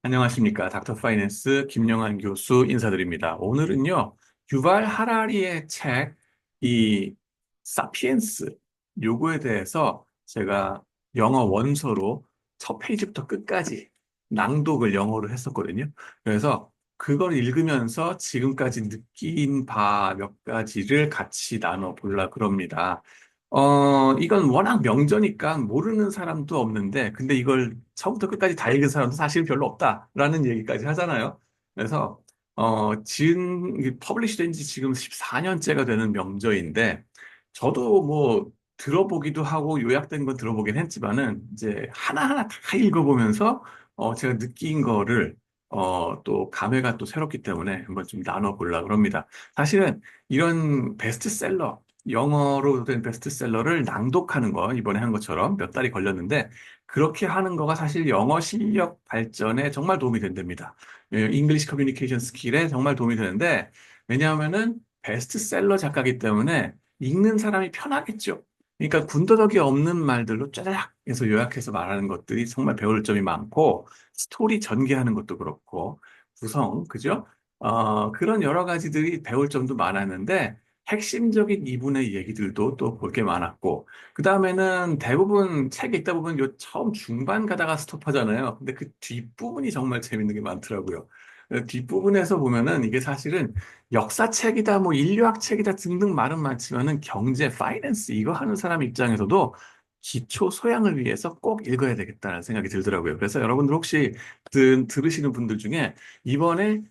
안녕하십니까. 닥터 파이낸스 김영환 교수 인사드립니다. 오늘은요, 유발 하라리의 책, 이, 사피엔스, 요거에 대해서 제가 영어 원서로 첫 페이지부터 끝까지 낭독을 영어로 했었거든요. 그래서 그걸 읽으면서 지금까지 느낀 바 몇 가지를 같이 나눠보려 그럽니다. 이건 워낙 명저니까 모르는 사람도 없는데, 근데 이걸 처음부터 끝까지 다 읽은 사람도 사실 별로 없다라는 얘기까지 하잖아요. 그래서, 지금, 퍼블리시 된 지 지금 14년째가 되는 명저인데, 저도 뭐, 들어보기도 하고 요약된 건 들어보긴 했지만은, 이제 하나하나 다 읽어보면서, 제가 느낀 거를, 또 감회가 또 새롭기 때문에 한번 좀 나눠보려고 합니다. 사실은 이런 베스트셀러, 영어로 된 베스트셀러를 낭독하는 거, 이번에 한 것처럼 몇 달이 걸렸는데, 그렇게 하는 거가 사실 영어 실력 발전에 정말 도움이 된답니다. 잉글리시 커뮤니케이션 스킬에 정말 도움이 되는데, 왜냐하면은 베스트셀러 작가이기 때문에 읽는 사람이 편하겠죠. 그러니까 군더더기 없는 말들로 쫙 해서 요약해서 말하는 것들이 정말 배울 점이 많고, 스토리 전개하는 것도 그렇고, 구성, 그죠? 그런 여러 가지들이 배울 점도 많았는데, 핵심적인 이분의 얘기들도 또 볼 게 많았고, 그 다음에는 대부분 책에 읽다 보면 요 처음 중반 가다가 스톱하잖아요. 근데 그 뒷부분이 정말 재밌는 게 많더라고요. 뒷부분에서 보면은 이게 사실은 역사책이다, 뭐 인류학책이다 등등 말은 많지만은 경제, 파이낸스 이거 하는 사람 입장에서도 기초 소양을 위해서 꼭 읽어야 되겠다는 생각이 들더라고요. 그래서 여러분들 혹시 들으시는 분들 중에 이번에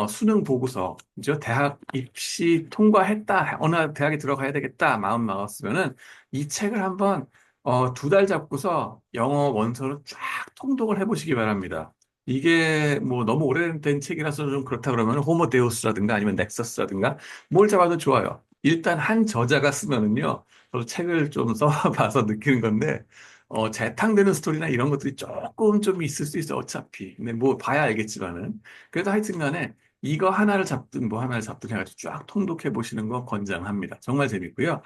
수능 보고서, 그죠? 대학 입시 통과했다, 어느 대학에 들어가야 되겠다, 마음 먹었으면은 이 책을 한번, 2달 잡고서 영어 원서를 쫙 통독을 해보시기 바랍니다. 이게 뭐 너무 오래된 책이라서 좀 그렇다 그러면 호모데우스라든가 아니면 넥서스라든가 뭘 잡아도 좋아요. 일단 한 저자가 쓰면은요, 저도 책을 좀 써봐서 느끼는 건데, 재탕되는 스토리나 이런 것들이 조금 좀 있을 수 있어, 어차피. 근데 뭐 봐야 알겠지만은. 그래도 하여튼 간에 이거 하나를 잡든 뭐 하나를 잡든 해가지고 쫙 통독해 보시는 거 권장합니다. 정말 재밌고요.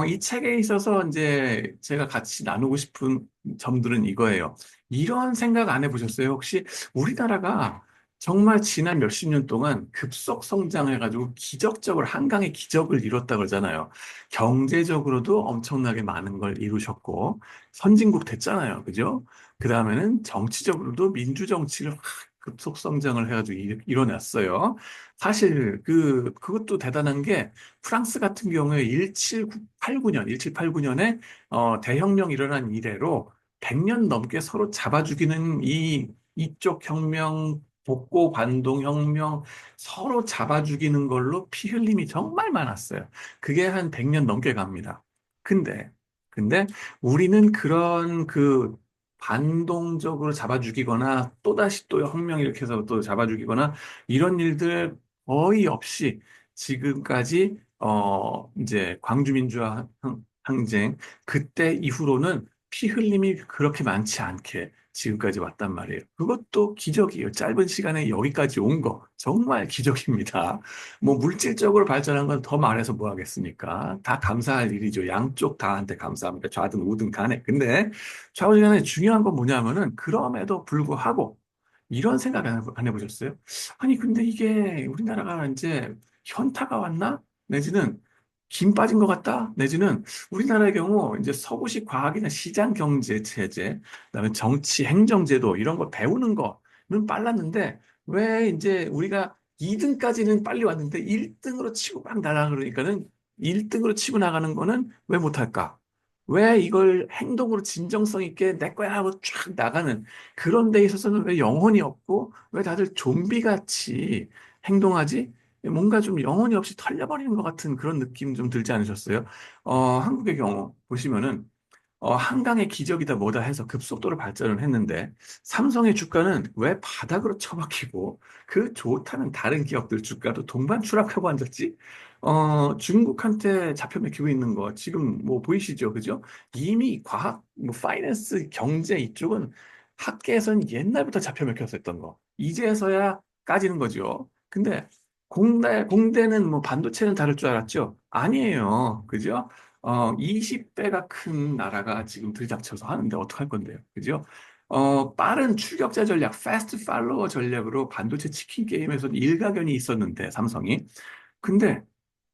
이 책에 있어서 이제 제가 같이 나누고 싶은 점들은 이거예요. 이런 생각 안 해보셨어요? 혹시 우리나라가 정말 지난 몇십 년 동안 급속 성장해가지고 기적적으로 한강의 기적을 이뤘다 그러잖아요. 경제적으로도 엄청나게 많은 걸 이루셨고, 선진국 됐잖아요. 그죠? 그 다음에는 정치적으로도 민주정치를 확 급속 성장을 해가지고 이뤄냈어요. 사실 그것도 대단한 게 프랑스 같은 경우에 1789년에 대혁명 일어난 이래로 100년 넘게 서로 잡아 죽이는 이쪽 혁명, 복고 반동 혁명 서로 잡아 죽이는 걸로 피 흘림이 정말 많았어요. 그게 한 100년 넘게 갑니다. 근데 근데 우리는 그런 반동적으로 잡아 죽이거나 또다시 또 혁명 이렇게 해서 또 잡아 죽이거나 이런 일들 거의 없이 지금까지 이제 광주민주화 항쟁 그때 이후로는 피 흘림이 그렇게 많지 않게 지금까지 왔단 말이에요. 그것도 기적이에요. 짧은 시간에 여기까지 온 거. 정말 기적입니다. 뭐 물질적으로 발전한 건 더 말해서 뭐 하겠습니까? 다 감사할 일이죠. 양쪽 다한테 감사합니다. 좌든 우든 간에. 근데 좌우지간에 중요한 건 뭐냐면은 그럼에도 불구하고 이런 생각 안 해보셨어요? 아니, 근데 이게 우리나라가 이제 현타가 왔나? 내지는 김 빠진 것 같다? 내지는 우리나라의 경우 이제 서구식 과학이나 시장 경제 체제, 그다음에 정치 행정제도 이런 거 배우는 거는 빨랐는데 왜 이제 우리가 2등까지는 빨리 왔는데 1등으로 치고 막 나가 그러니까는 1등으로 치고 나가는 거는 왜 못할까? 왜 이걸 행동으로 진정성 있게 내 거야 하고 쫙 나가는 그런 데 있어서는 왜 영혼이 없고 왜 다들 좀비 같이 행동하지? 뭔가 좀 영혼이 없이 털려버리는 것 같은 그런 느낌 좀 들지 않으셨어요? 한국의 경우 보시면은 한강의 기적이다 뭐다 해서 급속도로 발전을 했는데 삼성의 주가는 왜 바닥으로 처박히고 그 좋다는 다른 기업들 주가도 동반 추락하고 앉았지? 중국한테 잡혀 먹히고 있는 거 지금 뭐 보이시죠? 그죠? 이미 과학, 뭐 파이낸스, 경제 이쪽은 학계에서는 옛날부터 잡혀 먹혔었던 거. 이제서야 까지는 거죠. 근데 공대는 뭐 반도체는 다를 줄 알았죠? 아니에요. 그죠? 20배가 큰 나라가 지금 들이닥쳐서 하는데 어떡할 건데요? 그죠? 빠른 출격자 전략, 패스트 팔로워 전략으로 반도체 치킨 게임에서 일가견이 있었는데, 삼성이. 근데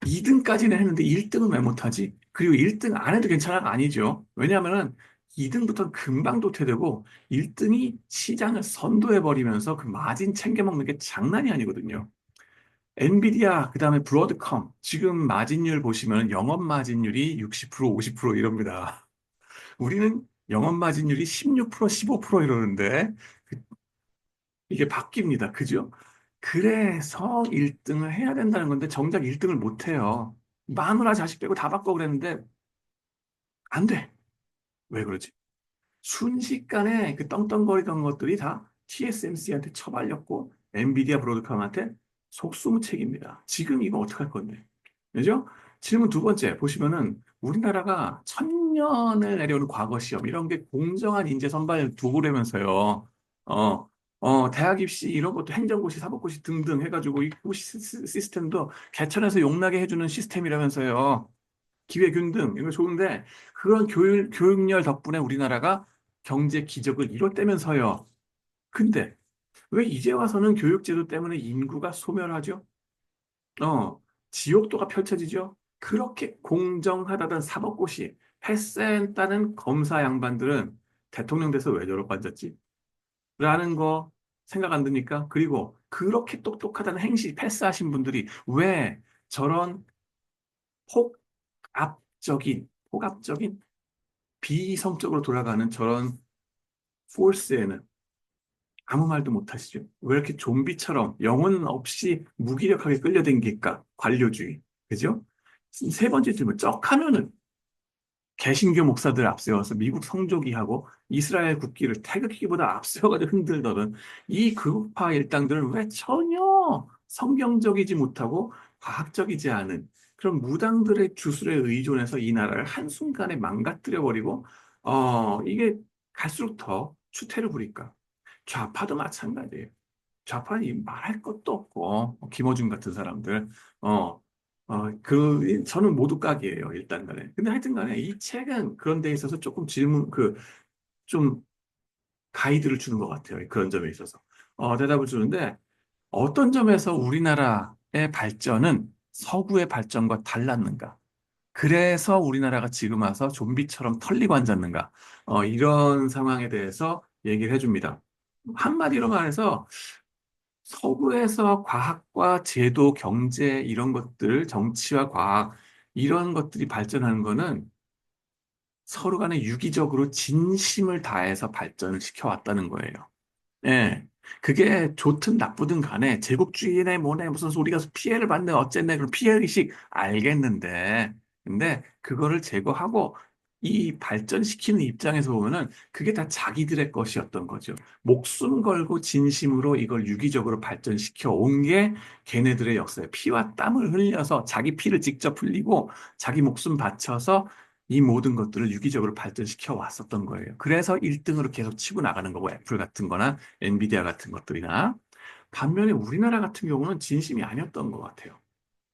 2등까지는 했는데 1등은 왜 못하지? 그리고 1등 안 해도 괜찮아가 아니죠. 왜냐하면은 2등부터는 금방 도태되고 1등이 시장을 선도해버리면서 그 마진 챙겨먹는 게 장난이 아니거든요. 엔비디아, 그 다음에 브로드컴, 지금 마진율 보시면 영업 마진율이 60%, 50% 이럽니다. 우리는 영업 마진율이 16%, 15% 이러는데 이게 바뀝니다. 그죠? 그래서 1등을 해야 된다는 건데 정작 1등을 못 해요. 마누라 자식 빼고 다 바꿔 그랬는데 안 돼. 왜 그러지? 순식간에 그 떵떵거리던 것들이 다 TSMC한테 처발렸고 엔비디아 브로드컴한테 속수무책입니다. 지금 이거 어떡할 건데? 그죠? 질문 두 번째 보시면은 우리나라가 천년을 내려오는 과거 시험 이런 게 공정한 인재 선발 두고라면서요. 어, 대학 입시 이런 것도 행정고시, 사법고시 등등 해가지고 이 고시 시스템도 개천에서 용나게 해주는 시스템이라면서요. 기회균등 이거 좋은데 그런 교육열 덕분에 우리나라가 경제 기적을 이뤘다면서요. 근데 왜 이제 와서는 교육제도 때문에 인구가 소멸하죠? 어, 지옥도가 펼쳐지죠? 그렇게 공정하다던 사법고시 패스했다는 검사 양반들은 대통령 돼서 왜 저러고 앉았지? 라는 거 생각 안 듭니까? 그리고 그렇게 똑똑하다는 행시 패스하신 분들이 왜 저런 폭압적인 비이성적으로 돌아가는 저런 포스에는 아무 말도 못 하시죠. 왜 이렇게 좀비처럼 영혼 없이 무기력하게 끌려댕길까? 관료주의. 그죠? 세 번째 질문. 쩍하면은 개신교 목사들 앞세워서 미국 성조기하고 이스라엘 국기를 태극기보다 앞세워가지고 흔들더던 이 극우파 일당들은 왜 전혀 성경적이지 못하고 과학적이지 않은 그런 무당들의 주술에 의존해서 이 나라를 한순간에 망가뜨려버리고, 이게 갈수록 더 추태를 부릴까? 좌파도 마찬가지예요. 좌파는 말할 것도 없고, 김어준 같은 사람들, 어, 저는 모두 각이에요, 일단 간에. 근데 하여튼 간에 이 책은 그런 데 있어서 조금 좀 가이드를 주는 것 같아요. 그런 점에 있어서. 대답을 주는데, 어떤 점에서 우리나라의 발전은 서구의 발전과 달랐는가? 그래서 우리나라가 지금 와서 좀비처럼 털리고 앉았는가? 이런 상황에 대해서 얘기를 해줍니다. 한마디로 말해서 서구에서 과학과 제도, 경제 이런 것들, 정치와 과학 이런 것들이 발전하는 거는 서로 간에 유기적으로 진심을 다해서 발전을 시켜왔다는 거예요. 예. 그게 좋든 나쁘든 간에 제국주의네 뭐네 무슨 소리가 피해를 받네 어쨌네 그런 피해의식 알겠는데 근데 그거를 제거하고 이 발전시키는 입장에서 보면은 그게 다 자기들의 것이었던 거죠. 목숨 걸고 진심으로 이걸 유기적으로 발전시켜 온 게 걔네들의 역사예요. 피와 땀을 흘려서 자기 피를 직접 흘리고 자기 목숨 바쳐서 이 모든 것들을 유기적으로 발전시켜 왔었던 거예요. 그래서 1등으로 계속 치고 나가는 거고 애플 같은 거나 엔비디아 같은 것들이나 반면에 우리나라 같은 경우는 진심이 아니었던 것 같아요.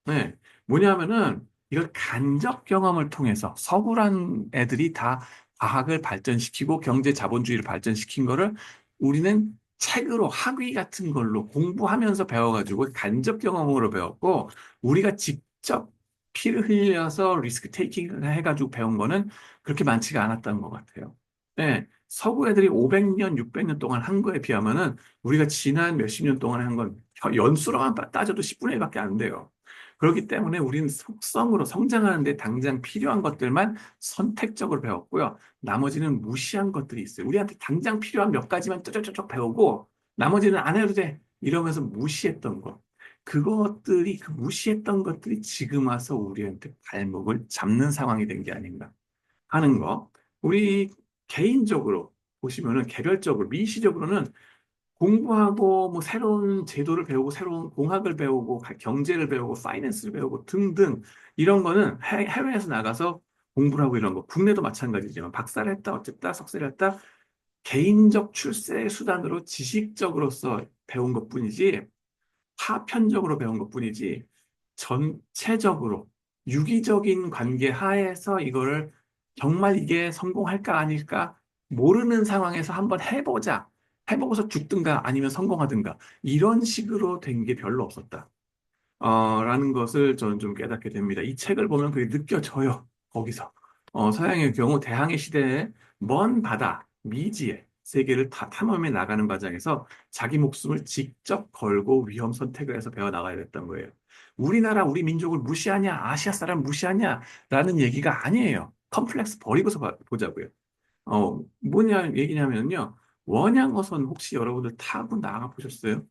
네. 뭐냐면은 이걸 간접 경험을 통해서 서구란 애들이 다 과학을 발전시키고 경제 자본주의를 발전시킨 거를 우리는 책으로 학위 같은 걸로 공부하면서 배워가지고 간접 경험으로 배웠고 우리가 직접 피를 흘려서 리스크 테이킹을 해가지고 배운 거는 그렇게 많지가 않았던 것 같아요. 네. 서구 애들이 500년, 600년 동안 한 거에 비하면은 우리가 지난 몇십 년 동안 한 건 연수로만 따져도 10분의 1밖에 안 돼요. 그렇기 때문에 우리는 속성으로 성장하는데 당장 필요한 것들만 선택적으로 배웠고요. 나머지는 무시한 것들이 있어요. 우리한테 당장 필요한 몇 가지만 쪼쪼쪼 배우고 나머지는 안 해도 돼. 이러면서 무시했던 것. 그것들이, 그 무시했던 것들이 지금 와서 우리한테 발목을 잡는 상황이 된 게 아닌가 하는 거. 우리 개인적으로 보시면은 개별적으로, 미시적으로는 공부하고 뭐 새로운 제도를 배우고 새로운 공학을 배우고 경제를 배우고 파이낸스를 배우고 등등 이런 거는 해외에서 나가서 공부를 하고 이런 거 국내도 마찬가지지만 박사를 했다 어쨌다 석사를 했다 개인적 출세 수단으로 지식적으로서 배운 것뿐이지 파편적으로 배운 것뿐이지 전체적으로 유기적인 관계 하에서 이거를 정말 이게 성공할까 아닐까 모르는 상황에서 한번 해보자. 해보고서 죽든가 아니면 성공하든가. 이런 식으로 된 게 별로 없었다. 라는 것을 저는 좀 깨닫게 됩니다. 이 책을 보면 그게 느껴져요. 거기서. 서양의 경우 대항해 시대에 먼 바다, 미지의 세계를 다 탐험해 나가는 과정에서 자기 목숨을 직접 걸고 위험 선택을 해서 배워 나가야 됐던 거예요. 우리나라, 우리 민족을 무시하냐, 아시아 사람 무시하냐, 라는 얘기가 아니에요. 컴플렉스 버리고서 보자고요. 뭐냐 얘기냐면요. 원양어선 혹시 여러분들 타고 나가 보셨어요?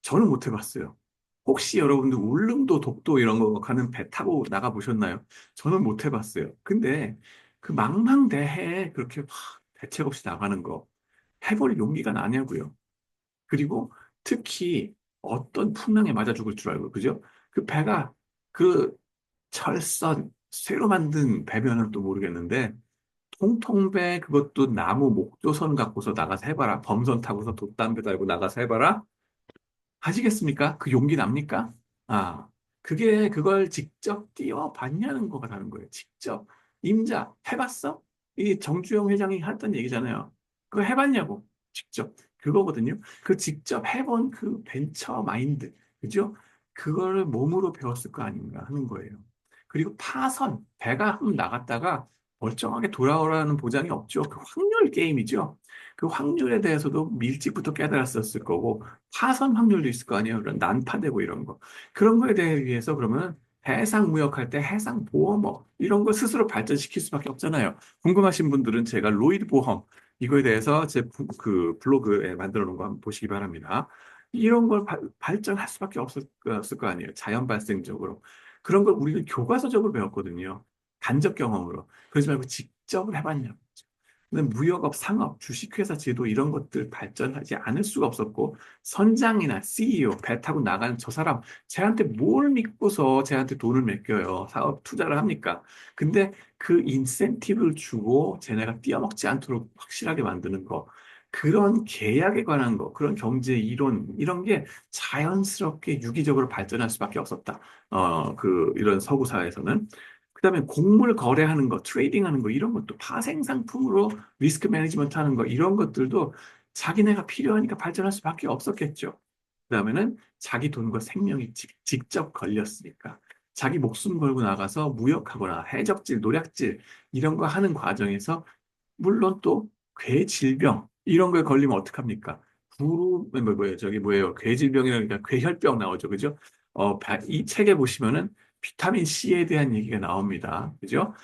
저는 못 해봤어요. 혹시 여러분들 울릉도, 독도 이런 거 가는 배 타고 나가 보셨나요? 저는 못 해봤어요. 근데 그 망망대해에 그렇게 막 대책 없이 나가는 거 해볼 용기가 나냐고요. 그리고 특히 어떤 풍랑에 맞아 죽을 줄 알고, 그죠? 그 배가 그 철선, 쇠로 만든 배면은 또 모르겠는데 통통배 그것도 나무 목조선 갖고서 나가서 해봐라. 범선 타고서 돛담배 달고 나가서 해봐라. 하시겠습니까? 그 용기 납니까? 아, 그걸 직접 뛰어봤냐는 거가 다른 거예요. 직접. 임자, 해봤어? 이 정주영 회장이 했던 얘기잖아요. 그거 해봤냐고. 직접. 그거거든요. 그 직접 해본 그 벤처 마인드. 그죠? 그거를 몸으로 배웠을 거 아닌가 하는 거예요. 그리고 파선, 배가 한번 나갔다가 멀쩡하게 돌아오라는 보장이 없죠. 그 확률 게임이죠. 그 확률에 대해서도 일찍부터 깨달았었을 거고, 파선 확률도 있을 거 아니에요. 그런 난파되고 이런 거. 그런 거에 대해서 그러면 해상 무역할 때 해상 보험업 이런 거 스스로 발전시킬 수밖에 없잖아요. 궁금하신 분들은 제가 로이드 보험 이거에 대해서 그 블로그에 만들어 놓은 거 한번 보시기 바랍니다. 이런 걸 발전할 수밖에 없었을 거 아니에요. 자연 발생적으로. 그런 걸 우리는 교과서적으로 배웠거든요. 간접 경험으로. 그러지 말고 직접 해봤냐고. 근데 무역업, 상업, 주식회사 제도 이런 것들 발전하지 않을 수가 없었고 선장이나 CEO, 배 타고 나가는 저 사람 쟤한테 뭘 믿고서 쟤한테 돈을 맡겨요. 사업 투자를 합니까? 근데 그 인센티브를 주고 쟤네가 뛰어먹지 않도록 확실하게 만드는 거 그런 계약에 관한 거, 그런 경제 이론 이런 게 자연스럽게 유기적으로 발전할 수밖에 없었다. 이런 서구 사회에서는. 그다음에 곡물 거래하는 거, 트레이딩하는 거 이런 것도 파생 상품으로 리스크 매니지먼트 하는 거 이런 것들도 자기네가 필요하니까 발전할 수밖에 없었겠죠. 그다음에는 자기 돈과 생명이 직접 걸렸으니까 자기 목숨 걸고 나가서 무역하거나 해적질, 노략질 이런 거 하는 과정에서 물론 또 괴질병 이런 거에 걸리면 어떡합니까? 뭐예요? 저기 뭐예요? 괴질병이라니까 괴혈병 나오죠. 그죠? 이 책에 보시면은 비타민 C에 대한 얘기가 나옵니다. 그죠?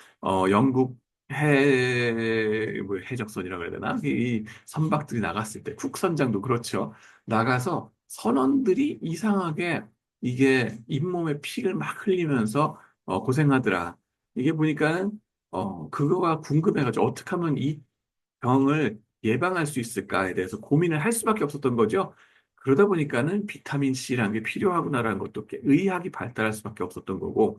영국 해적선이라고 해야 되나? 이 선박들이 나갔을 때, 쿡 선장도 그렇죠. 나가서 선원들이 이상하게 이게 잇몸에 피를 막 흘리면서 고생하더라. 이게 보니까는 그거가 궁금해가지고 어떻게 하면 이 병을 예방할 수 있을까에 대해서 고민을 할 수밖에 없었던 거죠. 그러다 보니까는 비타민 C라는 게 필요하구나라는 것도 의학이 발달할 수밖에 없었던 거고,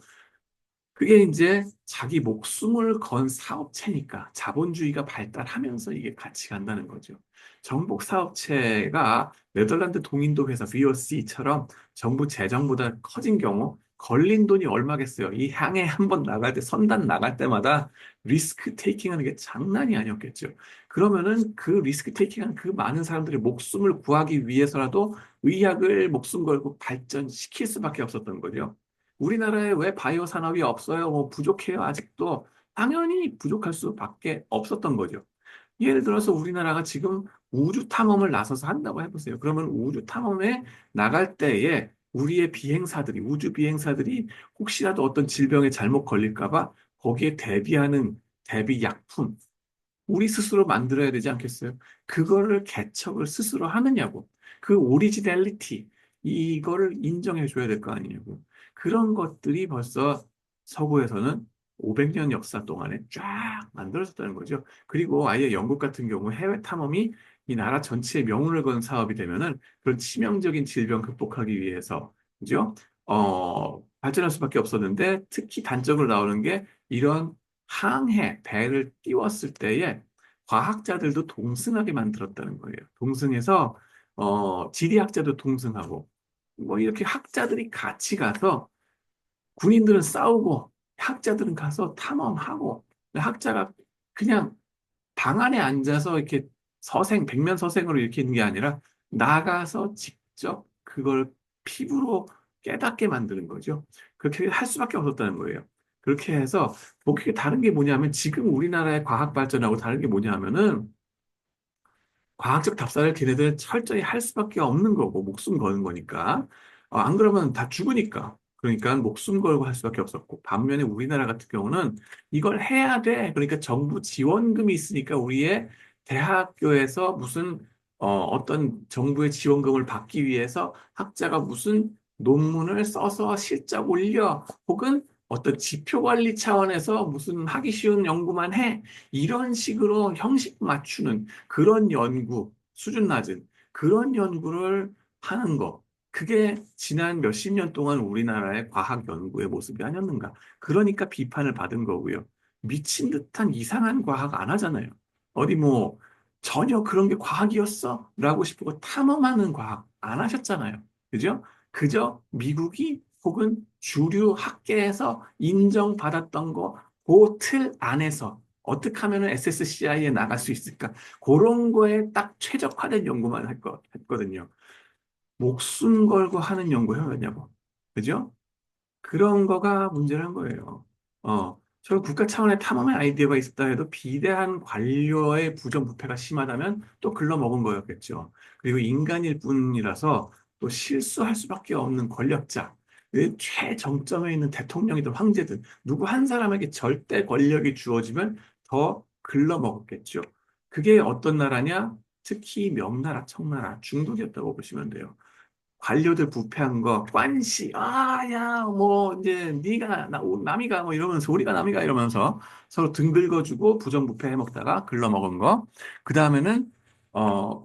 그게 이제 자기 목숨을 건 사업체니까 자본주의가 발달하면서 이게 같이 간다는 거죠. 정복 사업체가 네덜란드 동인도 회사 VOC처럼 정부 재정보다 커진 경우 걸린 돈이 얼마겠어요. 이 항해 한 번 나갈 때 선단 나갈 때마다 리스크 테이킹 하는 게 장난이 아니었겠죠. 그러면은 그 리스크 테이킹한 그 많은 사람들의 목숨을 구하기 위해서라도 의학을 목숨 걸고 발전시킬 수밖에 없었던 거죠. 우리나라에 왜 바이오 산업이 없어요? 뭐 부족해요? 아직도 당연히 부족할 수밖에 없었던 거죠. 예를 들어서 우리나라가 지금 우주 탐험을 나서서 한다고 해보세요. 그러면 우주 탐험에 나갈 때에 우리의 비행사들이, 우주 비행사들이 혹시라도 어떤 질병에 잘못 걸릴까 봐 거기에 대비하는 대비 약품, 우리 스스로 만들어야 되지 않겠어요? 그거를 개척을 스스로 하느냐고. 그 오리지널리티, 이거를 인정해 줘야 될 거 아니냐고. 그런 것들이 벌써 서구에서는 500년 역사 동안에 쫙 만들어졌다는 거죠. 그리고 아예 영국 같은 경우 해외 탐험이 이 나라 전체의 명운을 건 사업이 되면은 그런 치명적인 질병 극복하기 위해서, 그죠? 발전할 수밖에 없었는데 특히 단적으로 나오는 게 이런 항해, 배를 띄웠을 때에 과학자들도 동승하게 만들었다는 거예요. 동승해서, 지리학자도 동승하고, 뭐 이렇게 학자들이 같이 가서 군인들은 싸우고, 학자들은 가서 탐험하고, 학자가 그냥 방 안에 앉아서 이렇게 백면 서생으로 이렇게 있는 게 아니라 나가서 직접 그걸 피부로 깨닫게 만드는 거죠. 그렇게 할 수밖에 없었다는 거예요. 그렇게 해서 그게 다른 게 뭐냐면 지금 우리나라의 과학 발전하고 다른 게 뭐냐면은 과학적 답사를 걔네들은 철저히 할 수밖에 없는 거고, 목숨 거는 거니까. 안 그러면 다 죽으니까. 그러니까 목숨 걸고 할 수밖에 없었고, 반면에 우리나라 같은 경우는 이걸 해야 돼. 그러니까 정부 지원금이 있으니까 우리의 대학교에서 무슨, 어떤 정부의 지원금을 받기 위해서 학자가 무슨 논문을 써서 실적 올려. 혹은 어떤 지표 관리 차원에서 무슨 하기 쉬운 연구만 해. 이런 식으로 형식 맞추는 그런 연구, 수준 낮은 그런 연구를 하는 거. 그게 지난 몇십 년 동안 우리나라의 과학 연구의 모습이 아니었는가. 그러니까 비판을 받은 거고요. 미친 듯한 이상한 과학 안 하잖아요. 어디 뭐 전혀 그런 게 과학이었어? 라고 싶고 탐험하는 과학 안 하셨잖아요. 그죠? 그저 미국이 혹은 주류 학계에서 인정받았던 거, 그 틀 안에서 어떻게 하면 SSCI에 나갈 수 있을까? 그런 거에 딱 최적화된 연구만 했거든요. 목숨 걸고 하는 연구 해야냐고. 그죠? 그런 거가 문제란 거예요. 저 국가 차원의 탐험의 아이디어가 있었다 해도 비대한 관료의 부정부패가 심하다면 또 글러먹은 거였겠죠. 그리고 인간일 뿐이라서 또 실수할 수밖에 없는 권력자, 그 최정점에 있는 대통령이든 황제든 누구 한 사람에게 절대 권력이 주어지면 더 글러먹었겠죠. 그게 어떤 나라냐? 특히 명나라, 청나라, 중국이었다고 보시면 돼요. 관료들 부패한 거, 관시, 야, 뭐, 이제, 남이가, 뭐 이러면서, 우리가 남이가 이러면서 서로 등 긁어주고 부정부패 해먹다가 글러먹은 거. 그 다음에는,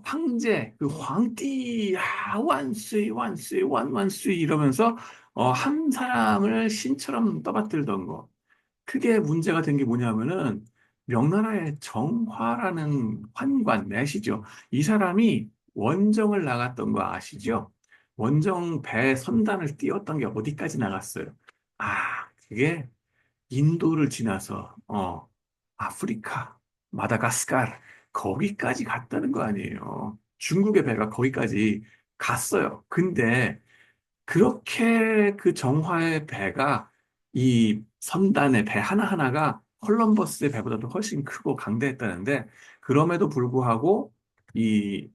황제, 그皇帝, 완수이, 완수이, 완수이 이러면서, 한 사람을 신처럼 떠받들던 거. 크게 문제가 된 게 뭐냐면은 명나라의 정화라는 환관 내시죠. 이 사람이 원정을 나갔던 거 아시죠? 원정 배 선단을 띄웠던 게 어디까지 나갔어요? 그게 인도를 지나서 아프리카, 마다가스카르 거기까지 갔다는 거 아니에요. 중국의 배가 거기까지 갔어요. 근데 그렇게 그 정화의 배가 이 선단의 배 하나하나가 콜럼버스의 배보다도 훨씬 크고 강대했다는데 그럼에도 불구하고 이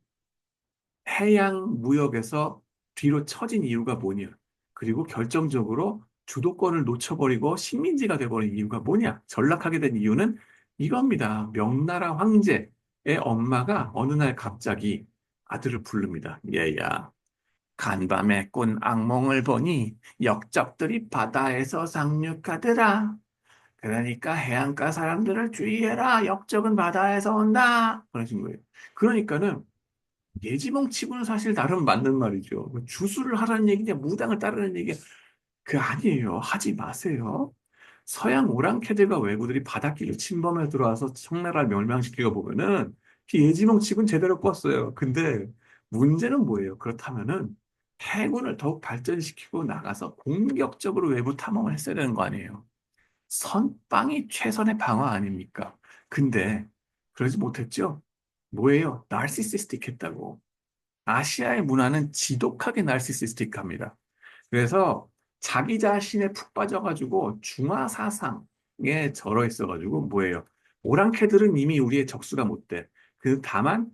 해양 무역에서 뒤로 처진 이유가 뭐냐? 그리고 결정적으로 주도권을 놓쳐버리고 식민지가 돼버린 이유가 뭐냐? 전락하게 된 이유는 이겁니다. 명나라 황제의 엄마가 어느 날 갑자기 아들을 부릅니다. 얘야. 간밤에 꾼 악몽을 보니 역적들이 바다에서 상륙하더라. 그러니까 해안가 사람들을 주의해라. 역적은 바다에서 온다. 그러신 거예요. 그러니까는 예지몽치고는 사실 나름 맞는 말이죠. 뭐 주술을 하라는 얘기냐, 무당을 따르는 얘기냐, 그 아니에요. 하지 마세요. 서양 오랑캐들과 왜구들이 바닷길을 침범해 들어와서 청나라를 멸망시키고 보면은 그 예지몽치고는 제대로 꿨어요. 근데 문제는 뭐예요? 그렇다면은 해군을 더욱 발전시키고 나가서 공격적으로 외부 탐험을 했어야 되는 거 아니에요? 선빵이 최선의 방어 아닙니까? 근데 그러지 못했죠? 뭐예요? 나르시시스틱 했다고. 아시아의 문화는 지독하게 나르시시스틱합니다. 그래서 자기 자신에 푹 빠져가지고 중화 사상에 절어 있어가지고 뭐예요? 오랑캐들은 이미 우리의 적수가 못 돼. 그 다만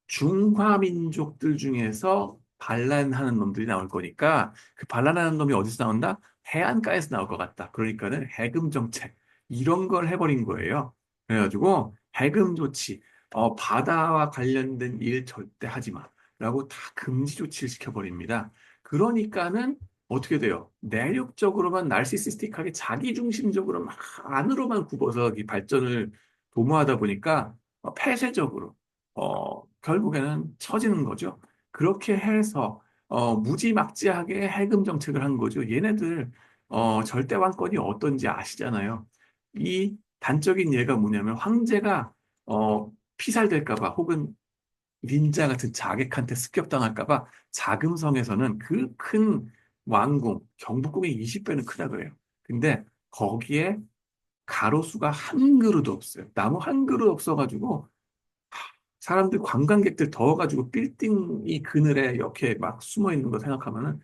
중화 민족들 중에서 반란하는 놈들이 나올 거니까 그 반란하는 놈이 어디서 나온다? 해안가에서 나올 것 같다. 그러니까는 해금 정책 이런 걸 해버린 거예요. 그래가지고 해금 조치, 바다와 관련된 일 절대 하지 마. 라고 다 금지 조치를 시켜버립니다. 그러니까는 어떻게 돼요? 내륙적으로만 나르시시스틱하게 자기중심적으로 막 안으로만 굽어서 이 발전을 도모하다 보니까 폐쇄적으로 결국에는 처지는 거죠. 그렇게 해서 무지막지하게 해금 정책을 한 거죠. 얘네들 절대 왕권이 어떤지 아시잖아요. 이 단적인 예가 뭐냐면 황제가 피살될까 봐 혹은 닌자 같은 자객한테 습격당할까 봐 자금성에서는 그 큰 왕궁, 경복궁의 20배는 크다 그래요. 근데 거기에 가로수가 한 그루도 없어요. 나무 한 그루 없어가지고 사람들, 관광객들 더워가지고 빌딩이 그늘에 이렇게 막 숨어 있는 거 생각하면은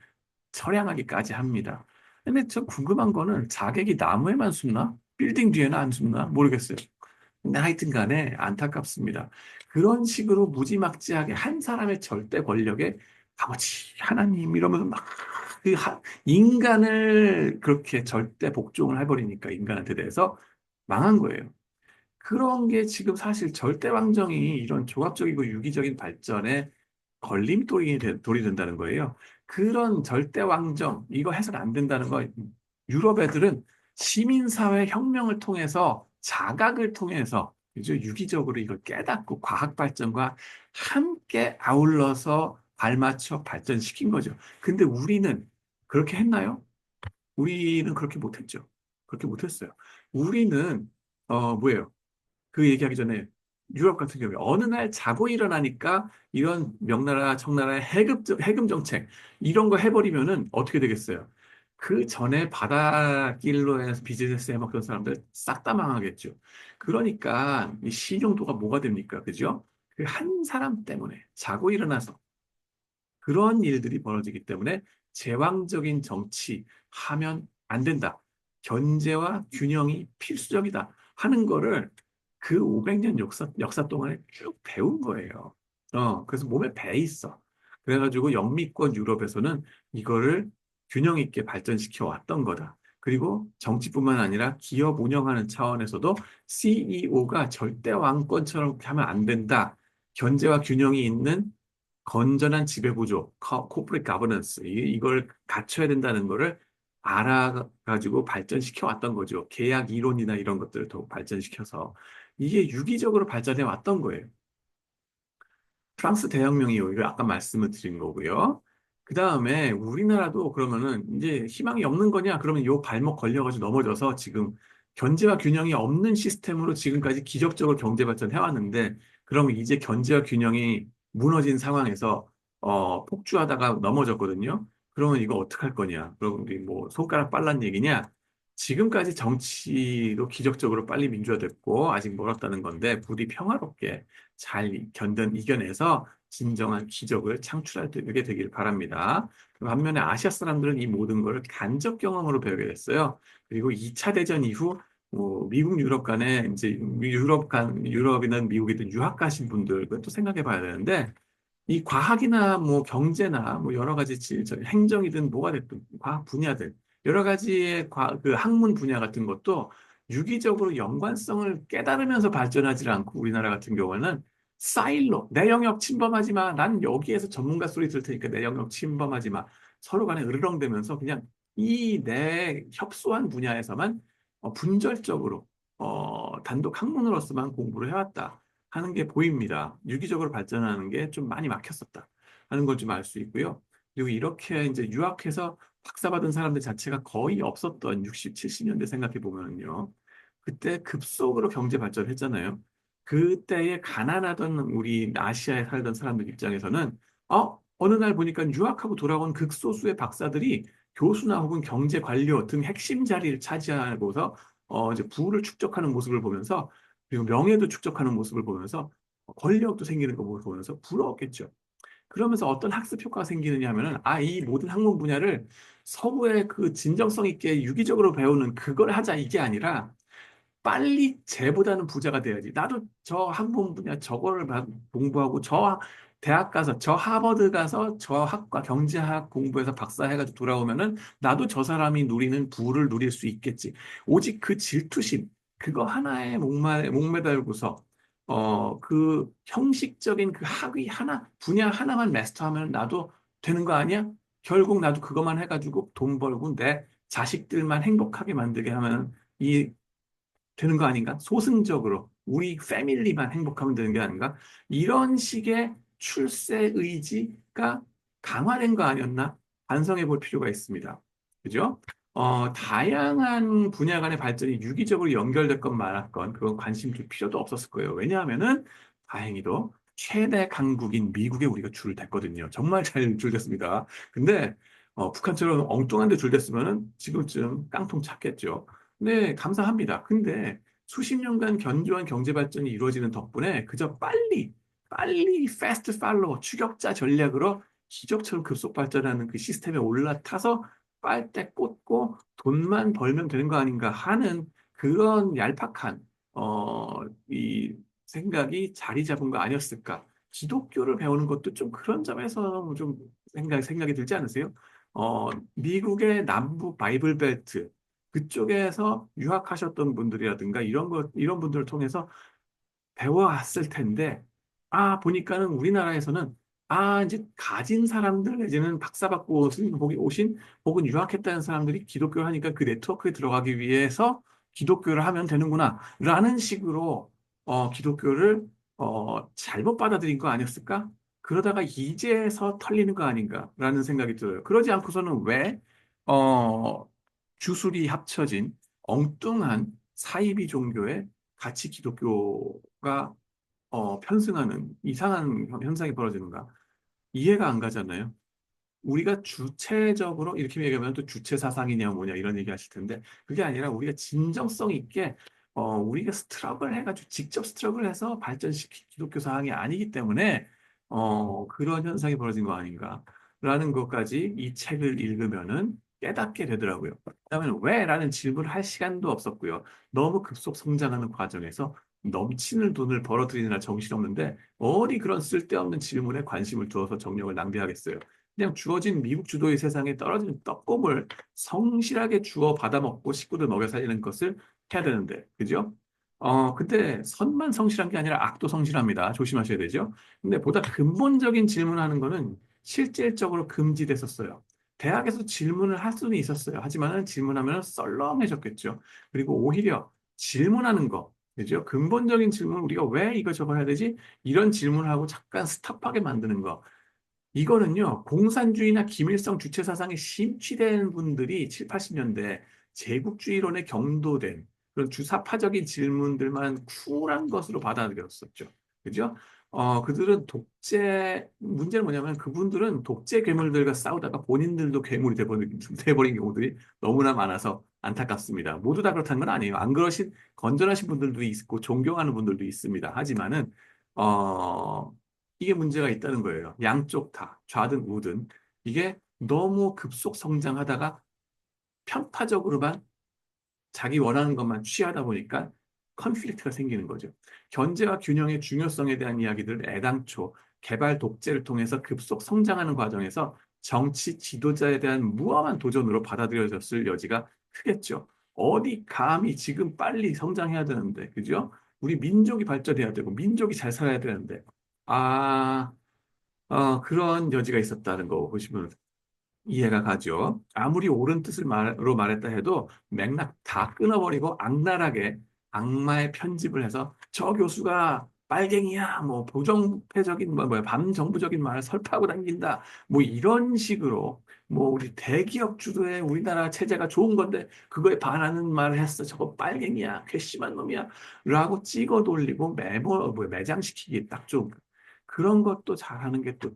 처량하기까지 합니다. 근데 저 궁금한 거는 자객이 나무에만 숨나? 빌딩 뒤에는 안 숨나? 모르겠어요. 근데 하여튼 간에 안타깝습니다. 그런 식으로 무지막지하게 한 사람의 절대 권력에 아버지, 하나님 이러면서 막 인간을 그렇게 절대 복종을 해버리니까 인간한테 대해서 망한 거예요. 그런 게 지금 사실 절대왕정이 이런 종합적이고 유기적인 발전에 돌이 된다는 거예요. 그런 절대왕정, 이거 해서는 안 된다는 거, 유럽 애들은 시민사회 혁명을 통해서, 자각을 통해서, 그죠? 유기적으로 이걸 깨닫고 과학 발전과 함께 아울러서 발맞춰 발전시킨 거죠. 근데 우리는 그렇게 했나요? 우리는 그렇게 못했죠. 그렇게 못했어요. 우리는, 뭐예요? 그 얘기하기 전에 유럽 같은 경우에 어느 날 자고 일어나니까 이런 명나라, 청나라의 해금 정책 이런 거 해버리면은 어떻게 되겠어요? 그 전에 바닷길로 해서 비즈니스 해먹던 사람들 싹 다 망하겠죠. 그러니까 이 신용도가 뭐가 됩니까? 그죠? 그 한 사람 때문에 자고 일어나서 그런 일들이 벌어지기 때문에 제왕적인 정치 하면 안 된다. 견제와 균형이 필수적이다 하는 거를 그 500년 역사 동안에 쭉 배운 거예요. 그래서 몸에 배 있어. 그래가지고 영미권 유럽에서는 이거를 균형 있게 발전시켜 왔던 거다. 그리고 정치뿐만 아니라 기업 운영하는 차원에서도 CEO가 절대 왕권처럼 하면 안 된다. 견제와 균형이 있는 건전한 지배구조, 코퍼레이트 가버넌스, 이걸 갖춰야 된다는 거를 알아가지고 발전시켜 왔던 거죠. 계약 이론이나 이런 것들을 더 발전시켜서 이게 유기적으로 발전해 왔던 거예요. 프랑스 대혁명이요. 이거 아까 말씀을 드린 거고요. 그 다음에 우리나라도 그러면은 이제 희망이 없는 거냐? 그러면 요 발목 걸려가지고 넘어져서 지금 견제와 균형이 없는 시스템으로 지금까지 기적적으로 경제 발전해 왔는데, 그러면 이제 견제와 균형이 무너진 상황에서 폭주하다가 넘어졌거든요. 그러면 이거 어떡할 거냐? 그럼 우리 뭐 손가락 빨란 얘기냐? 지금까지 정치도 기적적으로 빨리 민주화됐고 아직 멀었다는 건데 부디 평화롭게 잘 이겨내서 진정한 기적을 창출하게 되길 바랍니다. 반면에 아시아 사람들은 이 모든 걸 간접 경험으로 배우게 됐어요. 그리고 2차 대전 이후 뭐 미국 유럽 간에 이제 유럽이든 미국이든 유학 가신 분들 그것도 생각해 봐야 되는데 이 과학이나 뭐 경제나 뭐 여러 가지 행정이든 뭐가 됐든 과학 분야들 여러 가지의 그 학문 분야 같은 것도 유기적으로 연관성을 깨달으면서 발전하지 않고 우리나라 같은 경우는 사일로 내 영역 침범하지 마. 난 여기에서 전문가 소리 들을 테니까 내 영역 침범하지 마. 서로 간에 으르렁대면서 그냥 이 내 협소한 분야에서만 분절적으로 단독 학문으로서만 공부를 해왔다. 하는 게 보입니다. 유기적으로 발전하는 게 좀 많이 막혔었다 하는 걸 좀 알 수 있고요. 그리고 이렇게 이제 유학해서 박사받은 사람들 자체가 거의 없었던 60, 70년대 생각해 보면요. 그때 급속으로 경제 발전했잖아요. 그때에 가난하던 우리 아시아에 살던 사람들 입장에서는 어느 날 보니까 유학하고 돌아온 극소수의 박사들이 교수나 혹은 경제 관료 등 핵심 자리를 차지하고서 이제 부를 축적하는 모습을 보면서 그리고 명예도 축적하는 모습을 보면서 권력도 생기는 거 보면서 부러웠겠죠. 그러면서 어떤 학습 효과가 생기느냐 하면은 이 모든 학문 분야를 서구의 그 진정성 있게 유기적으로 배우는 그걸 하자 이게 아니라 빨리 쟤보다는 부자가 돼야지. 나도 저 학문 분야 저거를 공부하고 저 대학 가서 저 하버드 가서 저 학과 경제학 공부해서 박사 해가지고 돌아오면은 나도 저 사람이 누리는 부를 누릴 수 있겠지. 오직 그 질투심 그거 하나에 목매달고서 그 형식적인 그 학위 하나 분야 하나만 마스터하면 나도 되는 거 아니야? 결국 나도 그것만 해가지고 돈 벌고 내 자식들만 행복하게 만들게 하면 이 되는 거 아닌가? 소승적으로 우리 패밀리만 행복하면 되는 게 아닌가? 이런 식의 출세 의지가 강화된 거 아니었나? 반성해 볼 필요가 있습니다. 그죠? 다양한 분야 간의 발전이 유기적으로 연결됐건 말았건 그건 관심 줄 필요도 없었을 거예요. 왜냐하면은 다행히도 최대 강국인 미국에 우리가 줄을 댔거든요. 정말 잘 줄댔습니다. 근데 북한처럼 엉뚱한 데 줄댔으면은 지금쯤 깡통 찼겠죠. 네, 감사합니다. 근데 수십 년간 견조한 경제 발전이 이루어지는 덕분에 그저 빨리, 빨리 패스트 팔로우, 추격자 전략으로 기적처럼 급속 발전하는 그 시스템에 올라타서 빨대 꽂고 돈만 벌면 되는 거 아닌가 하는 그런 얄팍한, 이 생각이 자리 잡은 거 아니었을까. 기독교를 배우는 것도 좀 그런 점에서 좀 생각이 들지 않으세요? 미국의 남부 바이블 벨트, 그쪽에서 유학하셨던 분들이라든가 이런 분들을 통해서 배워왔을 텐데, 보니까는 우리나라에서는, 이제 가진 사람들 내지는 박사받고 오신 혹은 유학했다는 사람들이 기독교를 하니까 그 네트워크에 들어가기 위해서 기독교를 하면 되는구나, 라는 식으로, 기독교를, 잘못 받아들인 거 아니었을까? 그러다가 이제서 털리는 거 아닌가라는 생각이 들어요. 그러지 않고서는 왜, 어, 주술이 합쳐진 엉뚱한 사이비 종교에 같이 기독교가 편승하는 이상한 현상이 벌어지는가? 이해가 안 가잖아요. 우리가 주체적으로 이렇게 얘기하면 또 주체 사상이냐 뭐냐 이런 얘기 하실 텐데 그게 아니라 우리가 진정성 있게 우리가 스트러글 해가지고 직접 스트러글 해서 발전시킨 기독교 사항이 아니기 때문에 그런 현상이 벌어진 거 아닌가라는 것까지 이 책을 읽으면은 깨닫게 되더라고요. 그다음에 왜? 라는 질문을 할 시간도 없었고요. 너무 급속 성장하는 과정에서 넘치는 돈을 벌어들이느라 정신없는데 어디 그런 쓸데없는 질문에 관심을 두어서 정력을 낭비하겠어요. 그냥 주어진 미국 주도의 세상에 떨어지는 떡고물 성실하게 주워 받아먹고 식구들 먹여 살리는 것을 해야 되는데, 그죠? 근데 선만 성실한 게 아니라 악도 성실합니다. 조심하셔야 되죠? 근데 보다 근본적인 질문하는 거는 실질적으로 금지됐었어요. 대학에서 질문을 할 수는 있었어요. 하지만은 질문하면 썰렁해졌겠죠. 그리고 오히려 질문하는 거, 그죠? 근본적인 질문, 우리가 왜 이거 저거 해야 되지? 이런 질문을 하고 잠깐 스탑하게 만드는 거. 이거는요, 공산주의나 김일성 주체 사상에 심취된 분들이 7, 80년대 제국주의론에 경도된 그런 주사파적인 질문들만 쿨한 것으로 받아들였었죠. 그죠? 그들은 문제는 뭐냐면 그분들은 독재 괴물들과 싸우다가 본인들도 괴물이 돼버린 경우들이 너무나 많아서 안타깝습니다. 모두 다 그렇다는 건 아니에요. 안 그러신, 건전하신 분들도 있고, 존경하는 분들도 있습니다. 하지만은, 어, 이게 문제가 있다는 거예요. 양쪽 다, 좌든 우든. 이게 너무 급속 성장하다가 편파적으로만 자기 원하는 것만 취하다 보니까 컨플릭트가 생기는 거죠. 견제와 균형의 중요성에 대한 이야기들을 애당초 개발 독재를 통해서 급속 성장하는 과정에서 정치 지도자에 대한 무함한 도전으로 받아들여졌을 여지가 크겠죠. 어디 감히 지금 빨리 성장해야 되는데, 그죠? 우리 민족이 발전해야 되고, 민족이 잘 살아야 되는데, 아, 그런 여지가 있었다는 거 보시면 이해가 가죠. 아무리 옳은 뜻을 말로 말했다 해도 맥락 다 끊어버리고 악랄하게 악마의 편집을 해서 저 교수가 빨갱이야, 뭐 보정패적인 뭐야 반정부적인 말을 설파하고 다닌다, 뭐 이런 식으로 뭐 우리 대기업 주도의 우리나라 체제가 좋은 건데 그거에 반하는 말을 했어. 저거 빨갱이야, 괘씸한 놈이야, 라고 찍어 돌리고 매장시키기 딱 좀 그런 것도 잘하는 게 또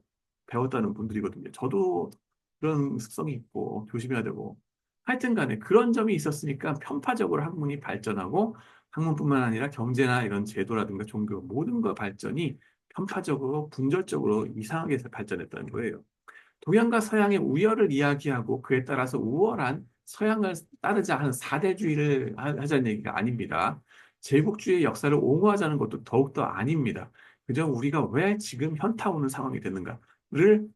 배웠다는 분들이거든요. 저도 그런 습성이 있고 조심해야 되고 하여튼 간에 그런 점이 있었으니까 편파적으로 학문이 발전하고 학문뿐만 아니라 경제나 이런 제도라든가 종교 모든 것 발전이 편파적으로 분절적으로 이상하게 발전했다는 거예요. 동양과 서양의 우열을 이야기하고 그에 따라서 우월한 서양을 따르자 하는 사대주의를 하자는 얘기가 아닙니다. 제국주의의 역사를 옹호하자는 것도 더욱더 아닙니다. 그저 우리가 왜 지금 현타 오는 상황이 됐는가를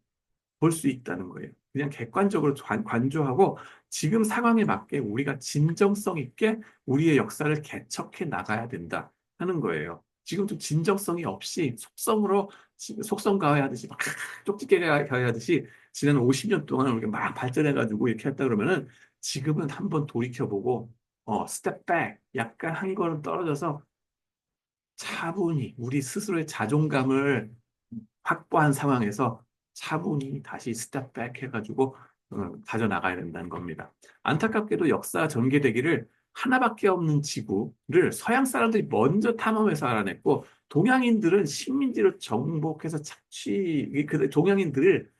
볼 수 있다는 거예요. 그냥 객관적으로 관조하고 지금 상황에 맞게 우리가 진정성 있게 우리의 역사를 개척해 나가야 된다 하는 거예요. 지금도 진정성이 없이 속성 가해하듯이 막 쪽집게 가해하듯이 지난 50년 동안 우리가 막 발전해가지고 이렇게 했다 그러면은 지금은 한번 돌이켜보고 스텝 백 약간 한 걸음 떨어져서 차분히 우리 스스로의 자존감을 확보한 상황에서 차분히 다시 스텝백 해가지고 다져나가야 된다는 겁니다. 안타깝게도 역사 전개되기를 하나밖에 없는 지구를 서양 사람들이 먼저 탐험해서 알아냈고 동양인들은 식민지로 정복해서 동양인들을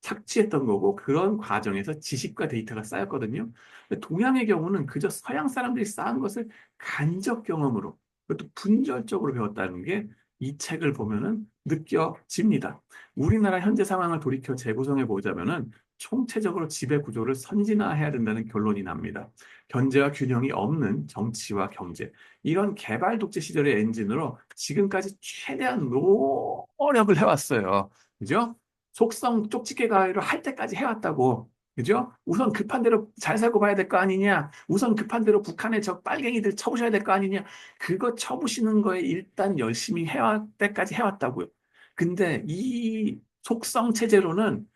착취했던 거고 그런 과정에서 지식과 데이터가 쌓였거든요. 근데 동양의 경우는 그저 서양 사람들이 쌓은 것을 간접 경험으로 그것도 분절적으로 배웠다는 게 이 책을 보면은 느껴집니다. 우리나라 현재 상황을 돌이켜 재구성해 보자면은 총체적으로 지배 구조를 선진화해야 된다는 결론이 납니다. 견제와 균형이 없는 정치와 경제. 이런 개발 독재 시절의 엔진으로 지금까지 최대한 노력을 해왔어요. 그죠? 속성 쪽집게 가위로 할 때까지 해왔다고. 그죠? 우선 급한 대로 잘 살고 봐야 될 거 아니냐? 우선 급한 대로 북한의 저 빨갱이들 쳐부셔야 될 거 아니냐? 그거 쳐부시는 거에 일단 열심히 해왔 때까지 해왔다고요. 근데 이 속성 체제로는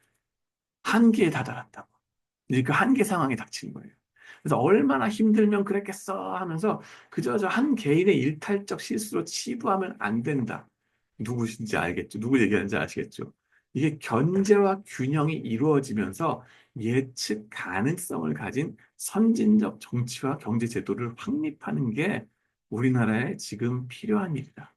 한계에 다다랐다고. 이제 그 한계 상황에 닥친 거예요. 그래서 얼마나 힘들면 그랬겠어 하면서 그저 저 한 개인의 일탈적 실수로 치부하면 안 된다. 누구신지 알겠죠? 누구 얘기하는지 아시겠죠? 이게 견제와 균형이 이루어지면서 예측 가능성을 가진 선진적 정치와 경제 제도를 확립하는 게 우리나라에 지금 필요한 일이다.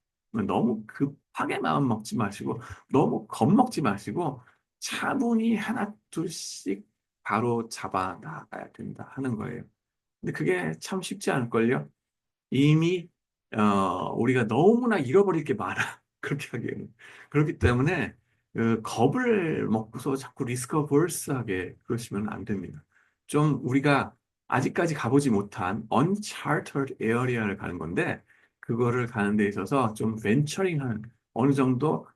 너무 급하게 마음 먹지 마시고, 너무 겁먹지 마시고, 차분히 하나, 둘씩 바로 잡아 나가야 된다 하는 거예요. 근데 그게 참 쉽지 않을걸요? 이미 우리가 너무나 잃어버릴 게 많아. 그렇게 하기에는. 그렇기 때문에 겁을 먹고서 자꾸 리스크 어버스하게 그러시면 안 됩니다. 좀 우리가 아직까지 가보지 못한 uncharted area를 가는 건데 그거를 가는 데 있어서 좀 벤처링하는 어느 정도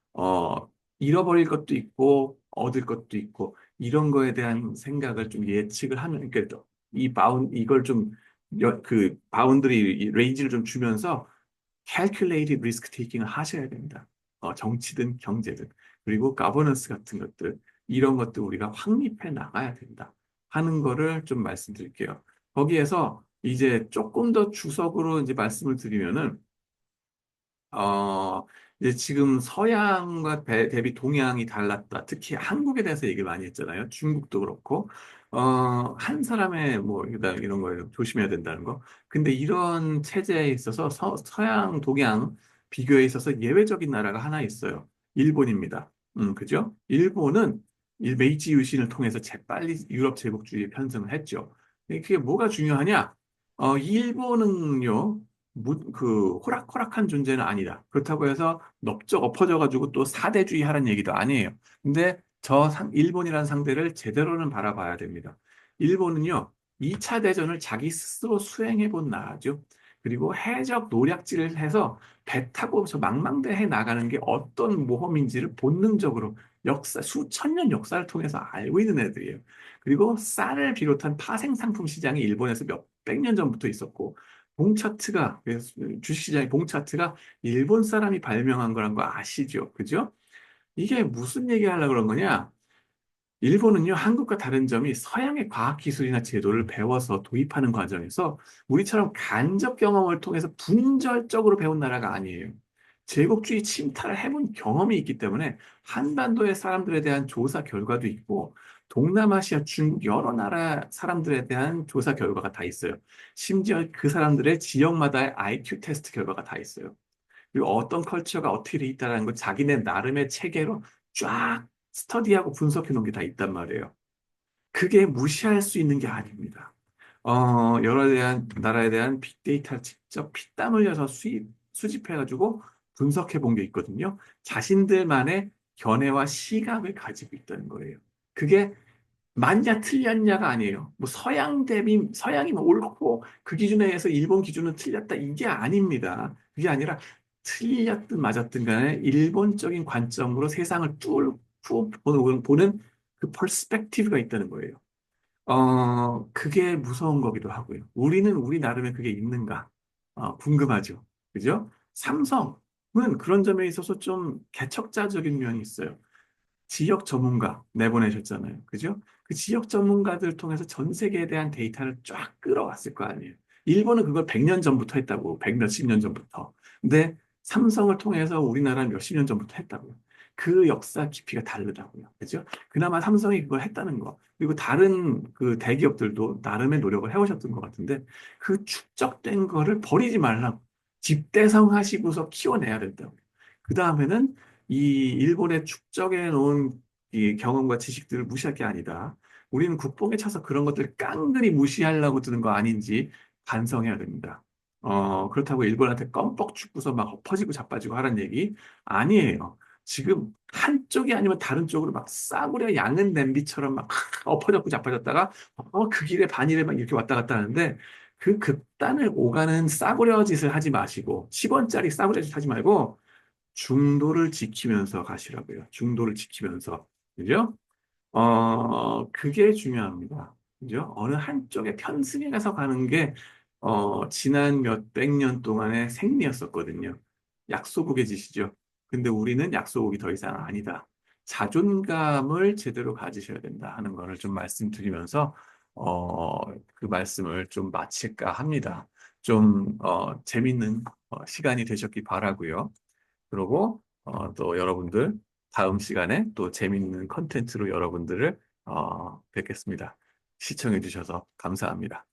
잃어버릴 것도 있고 얻을 것도 있고 이런 거에 대한 생각을 좀 예측을 하는 그러니까 이걸 좀 그 바운더리 레인지를 좀 주면서 calculated risk taking을 하셔야 됩니다. 정치든 경제든 그리고 가버넌스 같은 것들 이런 것들 우리가 확립해 나가야 된다 하는 거를 좀 말씀드릴게요. 거기에서 이제 조금 더 주석으로 이제 말씀을 드리면은 어, 이제 지금 서양과 대비 동양이 달랐다. 특히 한국에 대해서 얘기를 많이 했잖아요. 중국도 그렇고, 한 사람의 뭐, 이런 거에 조심해야 된다는 거. 근데 이런 체제에 있어서 서양, 동양 비교에 있어서 예외적인 나라가 하나 있어요. 일본입니다. 그죠? 일본은 메이지 유신을 통해서 재빨리 유럽 제국주의에 편승을 했죠. 그게 뭐가 중요하냐? 일본은요, 그 호락호락한 존재는 아니다. 그렇다고 해서 넓적 엎어져가지고 또 사대주의 하라는 얘기도 아니에요. 근데 일본이라는 상대를 제대로는 바라봐야 됩니다. 일본은요, 2차 대전을 자기 스스로 수행해 본 나라죠. 그리고 해적 노략질을 해서 배 타고 저 망망대해 나가는 게 어떤 모험인지를 본능적으로 수천 년 역사를 통해서 알고 있는 애들이에요. 그리고 쌀을 비롯한 파생 상품 시장이 일본에서 몇백 년 전부터 있었고, 봉차트가 주식시장의 봉차트가 일본 사람이 발명한 거란 거 아시죠? 그죠? 이게 무슨 얘기 하려고 그런 거냐? 일본은요, 한국과 다른 점이 서양의 과학기술이나 제도를 배워서 도입하는 과정에서 우리처럼 간접 경험을 통해서 분절적으로 배운 나라가 아니에요. 제국주의 침탈을 해본 경험이 있기 때문에 한반도의 사람들에 대한 조사 결과도 있고 동남아시아, 중국 여러 나라 사람들에 대한 조사 결과가 다 있어요. 심지어 그 사람들의 지역마다의 IQ 테스트 결과가 다 있어요. 그리고 어떤 컬처가 어떻게 돼 있다는 걸 자기네 나름의 체계로 쫙 스터디하고 분석해 놓은 게 다 있단 말이에요. 그게 무시할 수 있는 게 아닙니다. 나라에 대한 빅데이터를 직접 피땀 흘려서 수집해가지고 분석해 본 게 있거든요. 자신들만의 견해와 시각을 가지고 있다는 거예요. 그게 맞냐 틀렸냐가 아니에요. 뭐 서양이 뭐 옳고 그 기준에 의해서 일본 기준은 틀렸다 이게 아닙니다. 그게 아니라 틀렸든 맞았든 간에 일본적인 관점으로 세상을 뚫고 보는 그 퍼스펙티브가 있다는 거예요. 그게 무서운 거기도 하고요. 우리는 우리 나름의 그게 있는가? 궁금하죠. 그죠? 삼성은 그런 점에 있어서 좀 개척자적인 면이 있어요. 지역 전문가 내보내셨잖아요. 그죠? 그 지역 전문가들 통해서 전 세계에 대한 데이터를 쫙 끌어왔을 거 아니에요. 일본은 그걸 100년 전부터 했다고, 100 몇십 년 전부터. 근데 삼성을 통해서 우리나라는 몇십 년 전부터 했다고요. 그 역사 깊이가 다르다고요. 그죠? 그나마 삼성이 그걸 했다는 거. 그리고 다른 그 대기업들도 나름의 노력을 해오셨던 것 같은데 그 축적된 거를 버리지 말라고. 집대성하시고서 키워내야 된다고. 그 다음에는 이 일본의 축적해 놓은 이 경험과 지식들을 무시할 게 아니다. 우리는 국뽕에 차서 그런 것들 깡그리 무시하려고 드는 거 아닌지 반성해야 됩니다. 그렇다고 일본한테 껌뻑 죽고서 막 엎어지고 자빠지고 하는 얘기 아니에요. 지금 한쪽이 아니면 다른 쪽으로 막 싸구려 양은 냄비처럼 막 엎어졌고 자빠졌다가 그 길에 반일에 막 이렇게 왔다 갔다 하는데 그 극단을 오가는 싸구려 짓을 하지 마시고 10원짜리 싸구려 짓 하지 말고 중도를 지키면서 가시라고요. 중도를 지키면서. 그죠? 그게 중요합니다. 그죠? 어느 한쪽에 편승해 가서 가는 게, 지난 몇백 년 동안의 생리였었거든요. 약소국의 짓이죠. 근데 우리는 약소국이 더 이상 아니다. 자존감을 제대로 가지셔야 된다 하는 거를 좀 말씀드리면서, 그 말씀을 좀 마칠까 합니다. 좀, 재밌는 시간이 되셨기 바라고요. 그리고 또 여러분들 다음 시간에 또 재밌는 컨텐츠로 여러분들을 뵙겠습니다. 시청해 주셔서 감사합니다.